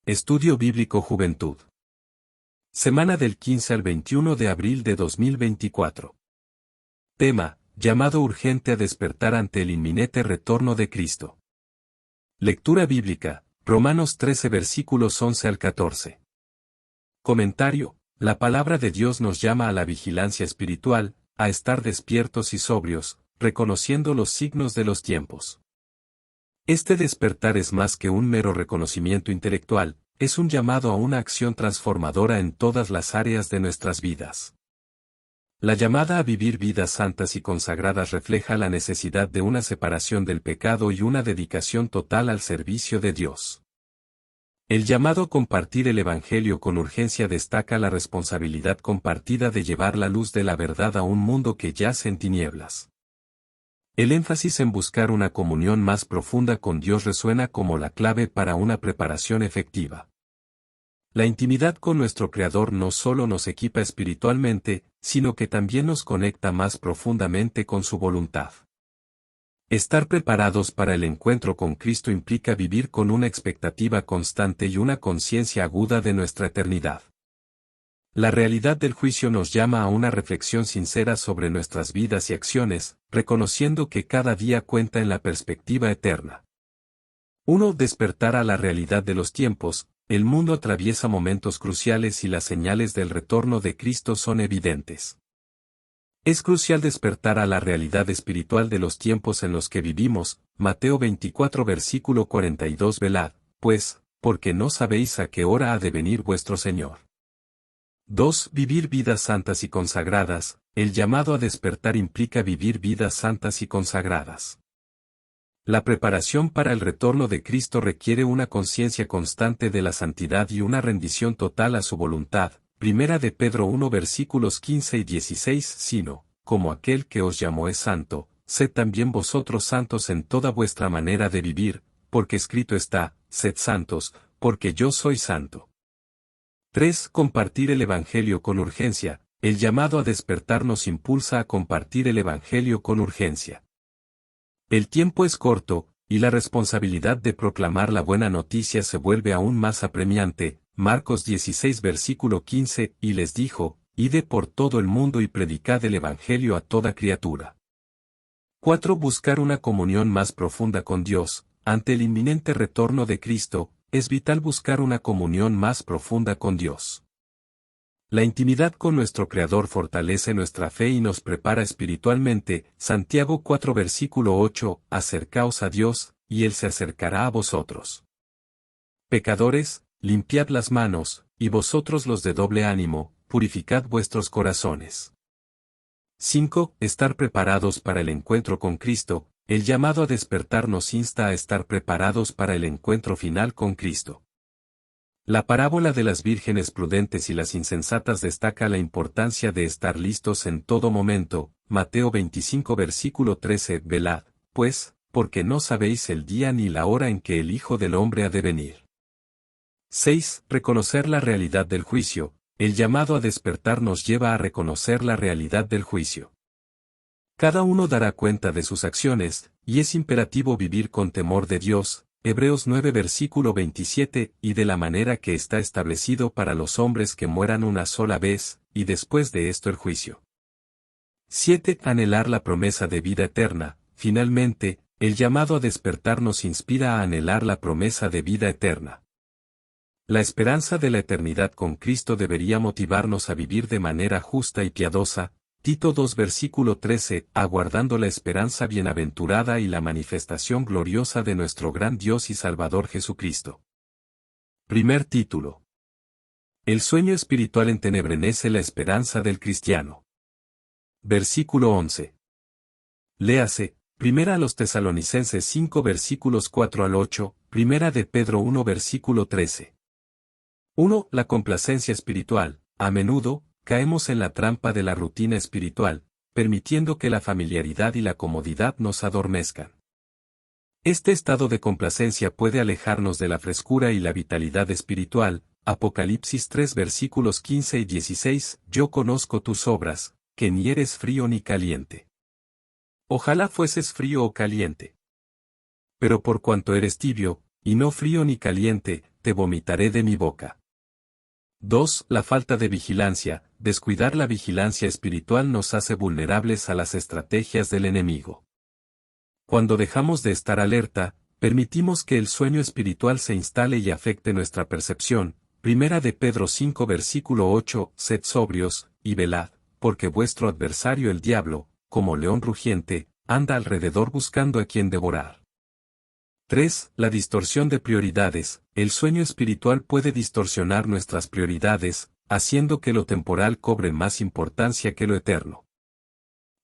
Estudio Bíblico Juventud. Semana del 15 al 21 de abril de 2024. Tema: llamado urgente a despertar ante el inminente retorno de Cristo. Lectura bíblica, Romanos 13 versículos 11 al 14. Comentario: la palabra de Dios nos llama a la vigilancia espiritual, a estar despiertos y sobrios, reconociendo los signos de los tiempos. Este despertar es más que un mero reconocimiento intelectual, es un llamado a una acción transformadora en todas las áreas de nuestras vidas. La llamada a vivir vidas santas y consagradas refleja la necesidad de una separación del pecado y una dedicación total al servicio de Dios. El llamado a compartir el Evangelio con urgencia destaca la responsabilidad compartida de llevar la luz de la verdad a un mundo que yace en tinieblas. El énfasis en buscar una comunión más profunda con Dios resuena como la clave para una preparación efectiva. La intimidad con nuestro Creador no solo nos equipa espiritualmente, sino que también nos conecta más profundamente con su voluntad. Estar preparados para el encuentro con Cristo implica vivir con una expectativa constante y una conciencia aguda de nuestra eternidad. La realidad del juicio nos llama a una reflexión sincera sobre nuestras vidas y acciones, reconociendo que cada día cuenta en la perspectiva eterna. 1. Despertar a la realidad de los tiempos. El mundo atraviesa momentos cruciales y las señales del retorno de Cristo son evidentes. Es crucial despertar a la realidad espiritual de los tiempos en los que vivimos. Mateo 24 versículo 42. Velad, pues, porque no sabéis a qué hora ha de venir vuestro Señor. 2. Vivir vidas santas y consagradas. El llamado a despertar implica vivir vidas santas y consagradas. La preparación para el retorno de Cristo requiere una conciencia constante de la santidad y una rendición total a su voluntad. Primera de Pedro 1 versículos 15 y 16. Sino, como aquel que os llamó es santo, sed también vosotros santos en toda vuestra manera de vivir, porque escrito está, sed santos, porque yo soy santo. 3. Compartir el Evangelio con urgencia. El llamado a despertar nos impulsa a compartir el Evangelio con urgencia. El tiempo es corto, y la responsabilidad de proclamar la buena noticia se vuelve aún más apremiante. Marcos 16 versículo 15, y les dijo, id por todo el mundo y predicad el Evangelio a toda criatura. 4. Buscar una comunión más profunda con Dios. Ante el inminente retorno de Cristo, es vital buscar una comunión más profunda con Dios. La intimidad con nuestro Creador fortalece nuestra fe y nos prepara espiritualmente. Santiago 4 versículo 8, acercaos a Dios, y Él se acercará a vosotros. Pecadores, limpiad las manos, y vosotros los de doble ánimo, purificad vuestros corazones. 5. Estar preparados para el encuentro con Cristo. El llamado a despertar nos insta a estar preparados para el encuentro final con Cristo. La parábola de las vírgenes prudentes y las insensatas destaca la importancia de estar listos en todo momento. Mateo 25 versículo 13. Velad, pues, porque no sabéis el día ni la hora en que el Hijo del Hombre ha de venir. 6. Reconocer la realidad del juicio. El llamado a despertar nos lleva a reconocer la realidad del juicio. Cada uno dará cuenta de sus acciones, y es imperativo vivir con temor de Dios. Hebreos 9 versículo 27, y de la manera que está establecido para los hombres que mueran una sola vez, y después de esto el juicio. 7. Anhelar la promesa de vida eterna. Finalmente, el llamado a despertar nos inspira a anhelar la promesa de vida eterna. La esperanza de la eternidad con Cristo debería motivarnos a vivir de manera justa y piadosa. Tito 2 versículo 13, aguardando la esperanza bienaventurada y la manifestación gloriosa de nuestro gran Dios y Salvador Jesucristo. Primer título. El sueño espiritual entenebrenece la esperanza del cristiano. Versículo 11. Léase, Primera a los Tesalonicenses 5 versículos 4 al 8, Primera de Pedro 1 versículo 13. 1. La complacencia espiritual. A menudo, caemos en la trampa de la rutina espiritual, permitiendo que la familiaridad y la comodidad nos adormezcan. Este estado de complacencia puede alejarnos de la frescura y la vitalidad espiritual. Apocalipsis 3 versículos 15 y 16, yo conozco tus obras, que ni eres frío ni caliente. Ojalá fueses frío o caliente. Pero por cuanto eres tibio, y no frío ni caliente, te vomitaré de mi boca. 2. La falta de vigilancia. Descuidar la vigilancia espiritual nos hace vulnerables a las estrategias del enemigo. Cuando dejamos de estar alerta, permitimos que el sueño espiritual se instale y afecte nuestra percepción. Primera de Pedro 5 versículo 8, sed sobrios, y velad, porque vuestro adversario el diablo, como león rugiente, anda alrededor buscando a quien devorar. 3. La distorsión de prioridades. El sueño espiritual puede distorsionar nuestras prioridades, haciendo que lo temporal cobre más importancia que lo eterno.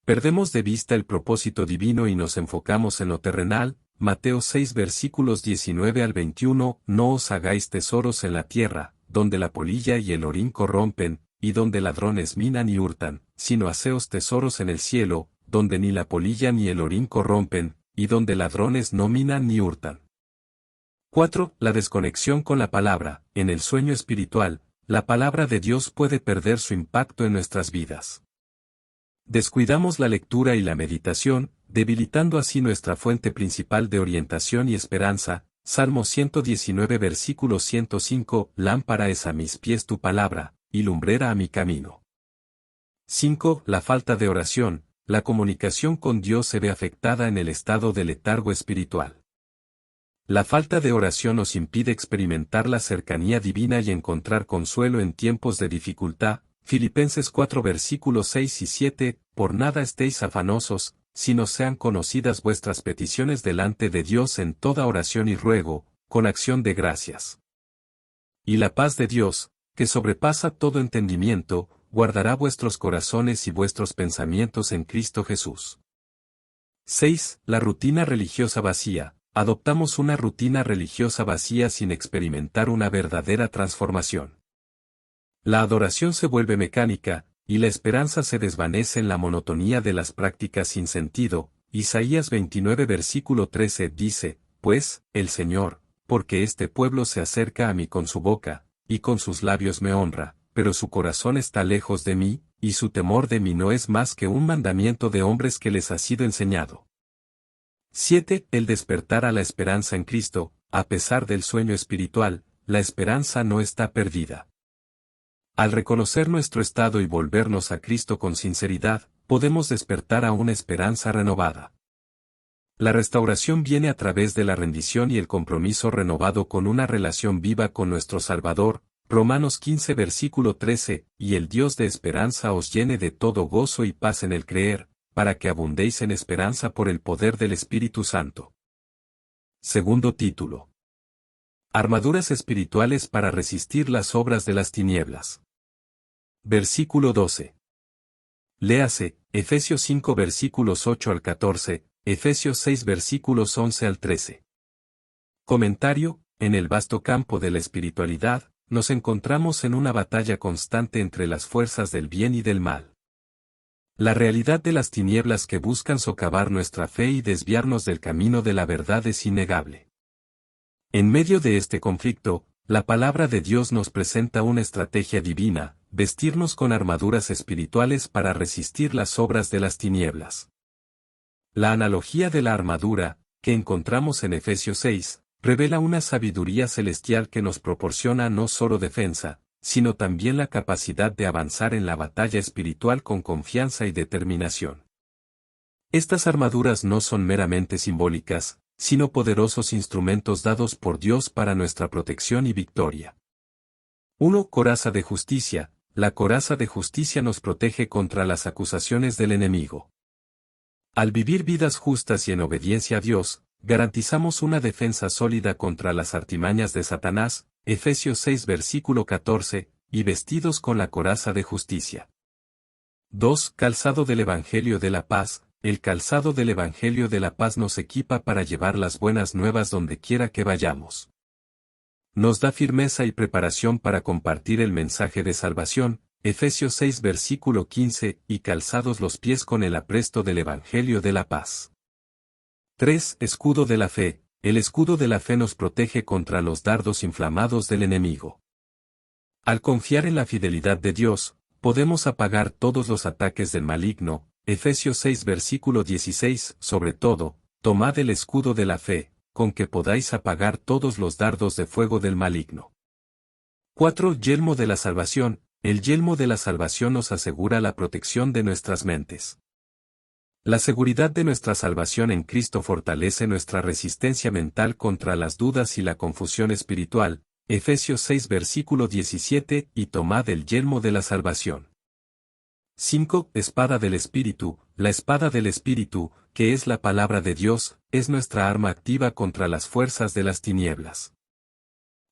Perdemos de vista el propósito divino y nos enfocamos en lo terrenal. Mateo 6 versículos 19 al 21, no os hagáis tesoros en la tierra, donde la polilla y el orín corrompen, y donde ladrones minan y hurtan, sino haceos tesoros en el cielo, donde ni la polilla ni el orín corrompen, y donde ladrones no minan ni hurtan. 4. La desconexión con la palabra. En el sueño espiritual, la palabra de Dios puede perder su impacto en nuestras vidas. Descuidamos la lectura y la meditación, debilitando así nuestra fuente principal de orientación y esperanza. Salmo 119 versículo 105, lámpara es a mis pies tu palabra, y lumbrera a mi camino. 5. La falta de oración. La comunicación con Dios se ve afectada en el estado de letargo espiritual. La falta de oración nos impide experimentar la cercanía divina y encontrar consuelo en tiempos de dificultad. Filipenses 4 versículos 6 y 7, por nada estéis afanosos, sino sean conocidas vuestras peticiones delante de Dios en toda oración y ruego, con acción de gracias. Y la paz de Dios, que sobrepasa todo entendimiento, guardará vuestros corazones y vuestros pensamientos en Cristo Jesús. 6. La rutina religiosa vacía. Adoptamos una rutina religiosa vacía sin experimentar una verdadera transformación. La adoración se vuelve mecánica, y la esperanza se desvanece en la monotonía de las prácticas sin sentido. Isaías 29 versículo 13 dice, pues, el Señor, porque este pueblo se acerca a mí con su boca, y con sus labios me honra, pero su corazón está lejos de mí, y su temor de mí no es más que un mandamiento de hombres que les ha sido enseñado. 7. El despertar a la esperanza en Cristo. A pesar del sueño espiritual, la esperanza no está perdida. Al reconocer nuestro estado y volvernos a Cristo con sinceridad, podemos despertar a una esperanza renovada. La restauración viene a través de la rendición y el compromiso renovado con una relación viva con nuestro Salvador. Romanos 15 versículo 13, y el Dios de esperanza os llene de todo gozo y paz en el creer, para que abundéis en esperanza por el poder del Espíritu Santo. Segundo título. Armaduras espirituales para resistir las obras de las tinieblas. Versículo 12. Léase, Efesios 5 versículos 8 al 14, Efesios 6 versículos 11 al 13. Comentario, en el vasto campo de la espiritualidad, nos encontramos en una batalla constante entre las fuerzas del bien y del mal. La realidad de las tinieblas que buscan socavar nuestra fe y desviarnos del camino de la verdad es innegable. En medio de este conflicto, la palabra de Dios nos presenta una estrategia divina, vestirnos con armaduras espirituales para resistir las obras de las tinieblas. La analogía de la armadura, que encontramos en Efesios 6, revela una sabiduría celestial que nos proporciona no solo defensa, sino también la capacidad de avanzar en la batalla espiritual con confianza y determinación. Estas armaduras no son meramente simbólicas, sino poderosos instrumentos dados por Dios para nuestra protección y victoria. 1. Coraza de justicia. La coraza de justicia nos protege contra las acusaciones del enemigo. Al vivir vidas justas y en obediencia a Dios, garantizamos una defensa sólida contra las artimañas de Satanás, Efesios 6 versículo 14, y vestidos con la coraza de justicia. 2. Calzado del Evangelio de la Paz. El calzado del Evangelio de la Paz nos equipa para llevar las buenas nuevas donde quiera que vayamos. Nos da firmeza y preparación para compartir el mensaje de salvación, Efesios 6 versículo 15, y calzados los pies con el apresto del Evangelio de la Paz. 3. Escudo de la fe. El escudo de la fe nos protege contra los dardos inflamados del enemigo. Al confiar en la fidelidad de Dios, podemos apagar todos los ataques del maligno, Efesios 6 versículo 16, sobre todo, tomad el escudo de la fe, con que podáis apagar todos los dardos de fuego del maligno. 4. Yelmo de la salvación. El yelmo de la salvación nos asegura la protección de nuestras mentes. La seguridad de nuestra salvación en Cristo fortalece nuestra resistencia mental contra las dudas y la confusión espiritual. Efesios 6 versículo 17, y tomad el yelmo de la salvación. 5. Espada del Espíritu. La espada del Espíritu, que es la palabra de Dios, es nuestra arma activa contra las fuerzas de las tinieblas.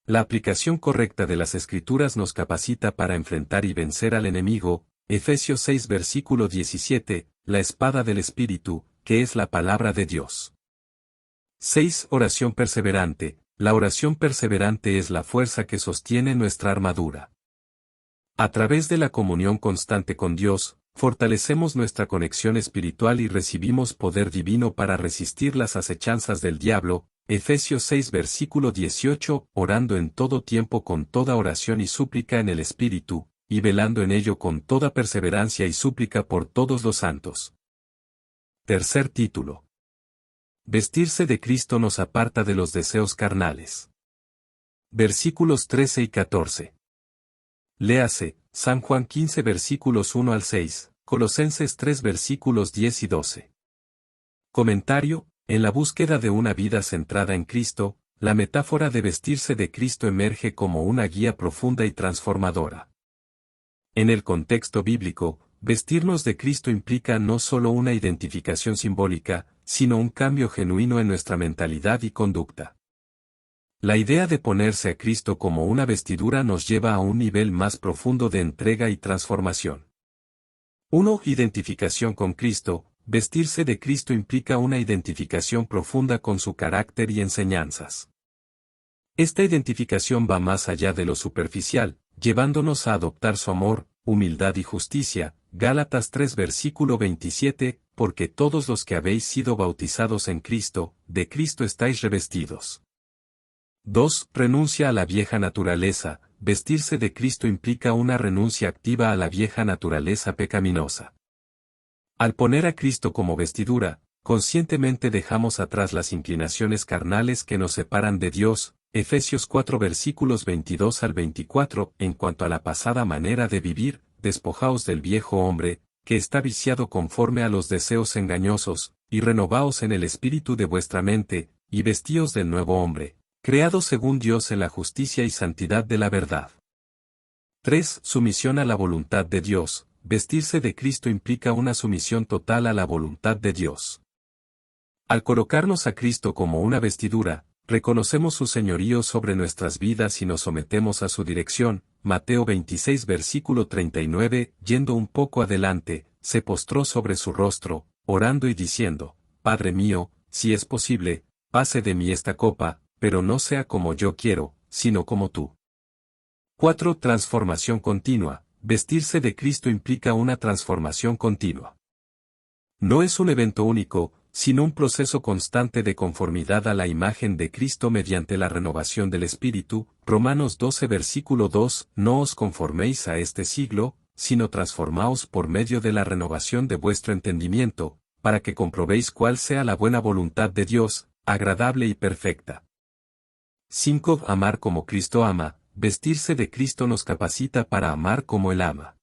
La aplicación correcta de las Escrituras nos capacita para enfrentar y vencer al enemigo. Efesios 6 versículo 17, la espada del Espíritu, que es la palabra de Dios. 6. Oración perseverante. La oración perseverante es la fuerza que sostiene nuestra armadura. A través de la comunión constante con Dios, fortalecemos nuestra conexión espiritual y recibimos poder divino para resistir las acechanzas del diablo. Efesios 6 versículo 18, orando en todo tiempo con toda oración y súplica en el Espíritu, y velando en ello con toda perseverancia y súplica por todos los santos. Tercer título. Vestirse de Cristo nos aparta de los deseos carnales. Versículos 13 y 14. Léase, San Juan 15 versículos 1 al 6, Colosenses 3 versículos 10 y 12. Comentario. En la búsqueda de una vida centrada en Cristo, la metáfora de vestirse de Cristo emerge como una guía profunda y transformadora. En el contexto bíblico, vestirnos de Cristo implica no solo una identificación simbólica, sino un cambio genuino en nuestra mentalidad y conducta. La idea de ponerse a Cristo como una vestidura nos lleva a un nivel más profundo de entrega y transformación. 1. Identificación con Cristo. Vestirse de Cristo implica una identificación profunda con su carácter y enseñanzas. Esta identificación va más allá de lo superficial, llevándonos a adoptar su amor, humildad y justicia. Gálatas 3 versículo 27, porque todos los que habéis sido bautizados en Cristo, de Cristo estáis revestidos. 2. Renuncia a la vieja naturaleza. Vestirse de Cristo implica una renuncia activa a la vieja naturaleza pecaminosa. Al poner a Cristo como vestidura, conscientemente dejamos atrás las inclinaciones carnales que nos separan de Dios. Efesios 4 versículos 22 al 24. En cuanto a la pasada manera de vivir, despojaos del viejo hombre, que está viciado conforme a los deseos engañosos, y renovaos en el espíritu de vuestra mente, y vestíos del nuevo hombre, creado según Dios en la justicia y santidad de la verdad. 3. Sumisión a la voluntad de Dios. Vestirse de Cristo implica una sumisión total a la voluntad de Dios. Al colocarnos a Cristo como una vestidura, reconocemos su señorío sobre nuestras vidas y nos sometemos a su dirección. Mateo 26 versículo 39, yendo un poco adelante, se postró sobre su rostro, orando y diciendo, Padre mío, si es posible, pase de mí esta copa, pero no sea como yo quiero, sino como tú. 4. Transformación continua. Vestirse de Cristo implica una transformación continua. No es un evento único, sino un proceso constante de conformidad a la imagen de Cristo mediante la renovación del Espíritu. Romanos 12 versículo 2, no os conforméis a este siglo, sino transformaos por medio de la renovación de vuestro entendimiento, para que comprobéis cuál sea la buena voluntad de Dios, agradable y perfecta. 5. Amar como Cristo ama. Vestirse de Cristo nos capacita para amar como Él ama.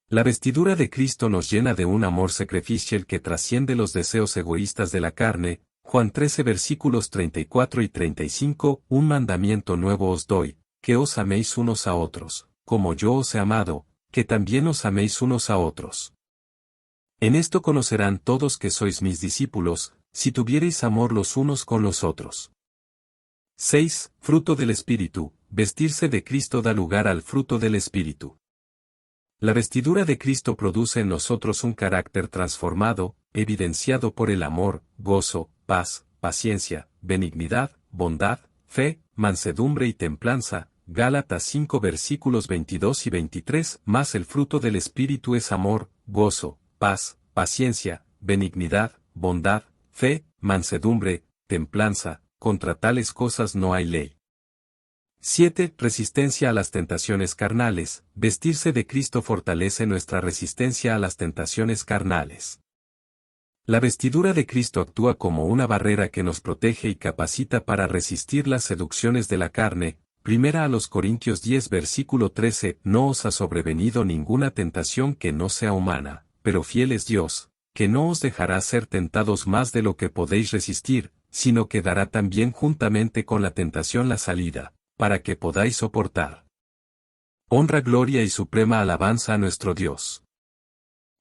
La vestidura de Cristo nos llena de un amor sacrificial que trasciende los deseos egoístas de la carne. Juan 13 versículos 34 y 35, un mandamiento nuevo os doy, que os améis unos a otros, como yo os he amado, que también os améis unos a otros. En esto conocerán todos que sois mis discípulos, si tuviereis amor los unos con los otros. 6. Fruto del Espíritu. Vestirse de Cristo da lugar al fruto del Espíritu. La vestidura de Cristo produce en nosotros un carácter transformado, evidenciado por el amor, gozo, paz, paciencia, benignidad, bondad, fe, mansedumbre y templanza. Gálatas 5 versículos 22 y 23. Mas el fruto del Espíritu es amor, gozo, paz, paciencia, benignidad, bondad, fe, mansedumbre, templanza. Contra tales cosas no hay ley. 7. Resistencia a las tentaciones carnales. Vestirse de Cristo fortalece nuestra resistencia a las tentaciones carnales. La vestidura de Cristo actúa como una barrera que nos protege y capacita para resistir las seducciones de la carne. Primera a los Corintios 10 versículo 13, no os ha sobrevenido ninguna tentación que no sea humana, pero fiel es Dios, que no os dejará ser tentados más de lo que podéis resistir, sino que dará también juntamente con la tentación la salida, para que podáis soportar. Honra, gloria y suprema alabanza a nuestro Dios.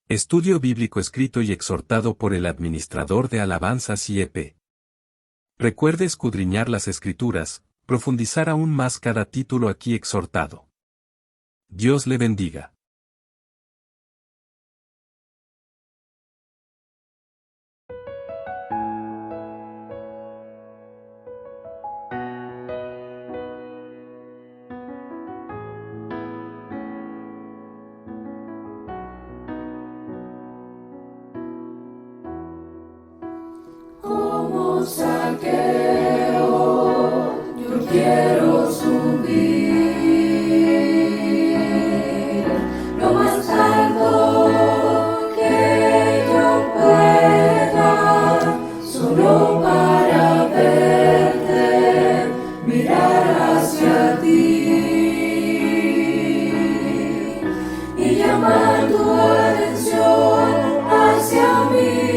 Estudio bíblico escrito y exhortado por el administrador de alabanzas IEP. Recuerde escudriñar las Escrituras, profundizar aún más cada título aquí exhortado. Dios le bendiga. Como Zaqueo, yo quiero subir lo más alto que yo pueda, solo para verte, mirar hacia ti y llamar tu atención hacia mí.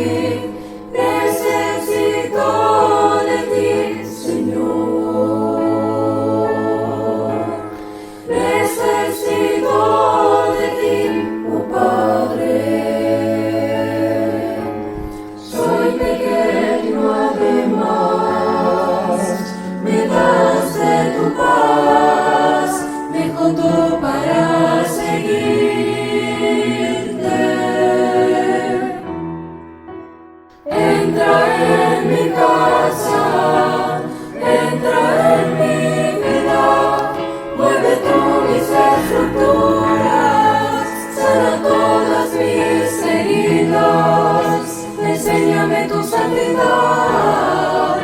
Enséñame tu santidad,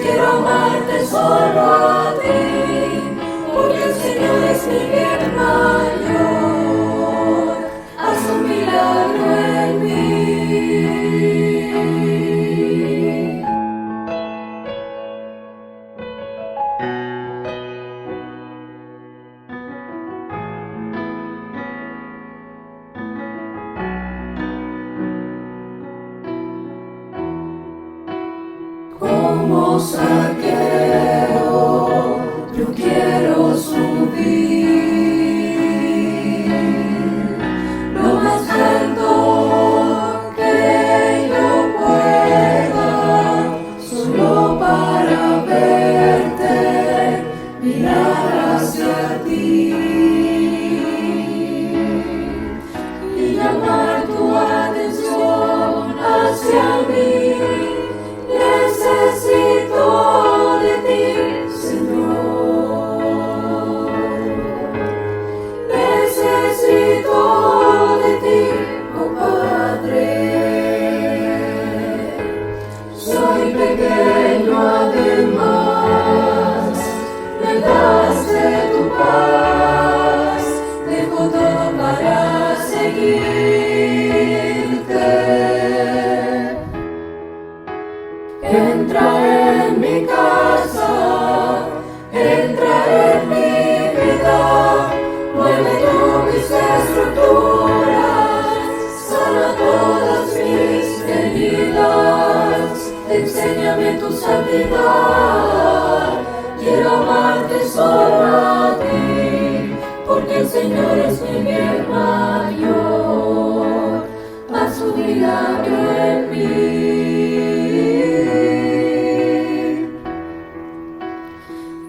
quiero amarte solo a ti, porque el Señor es mi bien mayor, haz un milagro en mí. Como Zaqueo, yo quiero subir lo más alto que yo pueda, solo para verte, mirar hacia ti y llamar tu atención hacia mí. Necesito de ti, Señor. Necesito de ti, oh Padre. Soy pequeño además, me das de tu paz, dejo todo para seguirte. Entra en mi casa, entra en mi vida, mueve tú mis estructuras, sana todas mis heridas, enséñame tu santidad, quiero amarte solo a ti, porque el Señor es mi bien mayor, haz un milagro en mí.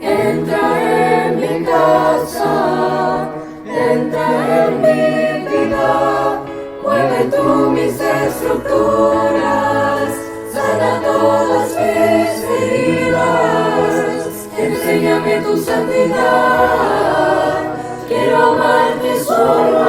Entra en mi casa, entra en mi vida, mueve tú mis estructuras, sana todas mis heridas, enséñame tu santidad, quiero amarte solo a